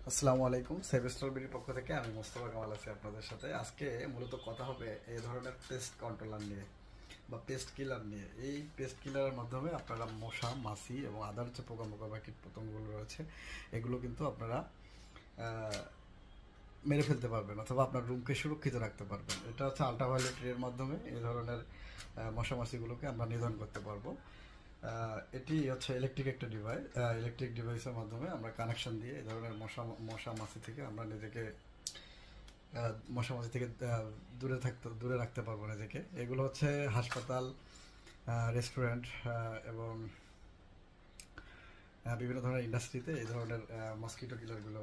আসসালামু আলাইকুম। সেভ স্ট্রবেরির পক্ষ থেকে আমি মোস্তফা কামাল আছি আপনাদের সাথে। আজকে মূলত কথা হবে এই ধরনের পেস্ট কন্ট্রোলার নিয়ে বা পেস্ট কিলার নিয়ে। এই পেস্ট কিলারের মাধ্যমে আপনারা মশা, মাছি এবং আদার যে পোকামাকড় বা কীট পতঙ্গগুলো রয়েছে এগুলো কিন্তু আপনারা মেরে ফেলতে পারবেন অথবা আপনার রুমকে সুরক্ষিত রাখতে পারবেন। এটা হচ্ছে আল্ট্রাভায়োলেট রের মাধ্যমে এই ধরনের মশা মাছিগুলোকে আমরা নিধন করতে পারবো। এটি হচ্ছে ইলেকট্রিক একটা ডিভাইস। ইলেকট্রিক ডিভাইসের মাধ্যমে আমরা কানেকশন দিয়ে এই ধরনের মশা মাছি থেকে আমরা নিজেকে মশা মাছি থেকে দূরে রাখতে পারবো নিজেকে। এগুলো হচ্ছে হাসপাতাল, রেস্টুরেন্ট এবং বিভিন্ন ধরনের ইন্ডাস্ট্রিতে এই ধরনের মসকিটো কিলারগুলো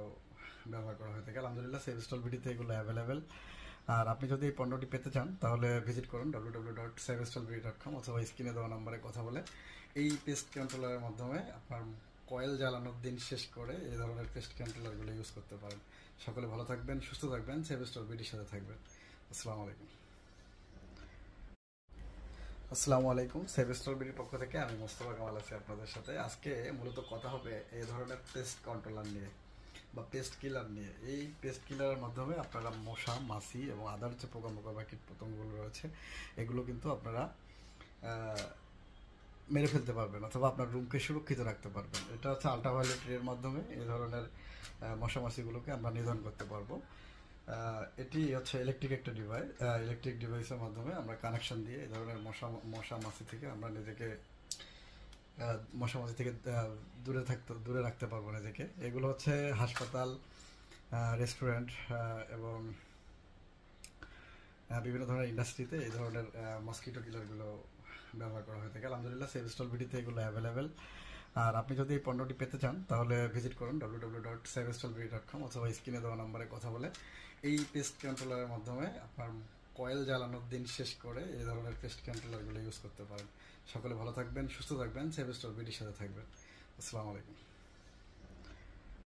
ব্যবহার করা হয়ে থাকে। আলহামদুলিল্লাহ সেভ স্টল বিডিতে এগুলো অ্যাভেলেবেল। আর আপনি যদি এই পণ্যটি পেতে চান তাহলে ভিজিট করুন www.savestolbidi.com অথবা স্ক্রিনে দেওয়া নম্বরে কথা বলে এই পেস্ট কন্ট্রোলারের মাধ্যমে আপনার কয়েল জ্বালানোর দিন শেষ করে এই ধরনের পেস্ট কন্ট্রোলারগুলো ইউজ করতে পারেন। সকলে ভালো থাকবেন, সুস্থ থাকবেন, সেভ স্টল বিডির সাথে থাকবেন। আসসালামু আলাইকুম। আসসালামু আলাইকুম। সেভ স্ট্রবেরির পক্ষ থেকে আমি মোস্তফা কামাল আছি আপনাদের সাথে। আজকে মূলত কথা হবে এই ধরনের পেস্ট কন্ট্রোলার নিয়ে বা পেস্ট কিলার নিয়ে। এই পেস্ট কিলারের মাধ্যমে আপনারা মশা, মাছি এবং আদার যে পোকামাকড় বা কীট পতঙ্গগুলো রয়েছে এগুলো কিন্তু আপনারা মেরে ফেলতে পারবেন অথবা আপনার রুমকে সুরক্ষিত রাখতে পারবেন। এটা হচ্ছে আল্ট্রাভায়োলেট রের মাধ্যমে এই ধরনের মশা মাছিগুলোকে আমরা নিধন করতে পারবো। এটি হচ্ছে ইলেকট্রিক একটা ডিভাইস। ইলেকট্রিক ডিভাইসের মাধ্যমে আমরা কানেকশন দিয়ে এই ধরনের মশা মাছি থেকে আমরা নিজেকে মশা মাছি থেকে দূরে রাখতে পারবো নিজেকে। এগুলো হচ্ছে হাসপাতাল, রেস্টুরেন্ট এবং বিভিন্ন ধরনের ইন্ডাস্ট্রিতে এই ধরনের মসকিটো কিলারগুলো ব্যবহার করা হয়ে থাকে। আলহামদুলিল্লাহ সেভ স্টল বিডিতে এগুলো অ্যাভেলেবেল। আর আপনি যদি এই পণ্যটি পেতে চান তাহলে ভিজিট করুন www.savestolbidi.com অথবা স্ক্রিনে দেওয়া নম্বরে কথা বলে এই পেস্ট কন্ট্রোলারের মাধ্যমে আপনার কয়েল জ্বালানোর দিন শেষ করে এই ধরনের পেস্ট কন্ট্রোলারগুলো ইউজ করতে পারেন। সকলে ভালো থাকবেন, সুস্থ থাকবেন, সেভ স্টল বিডির সাথে থাকবেন। আসসালামু আলাইকুম।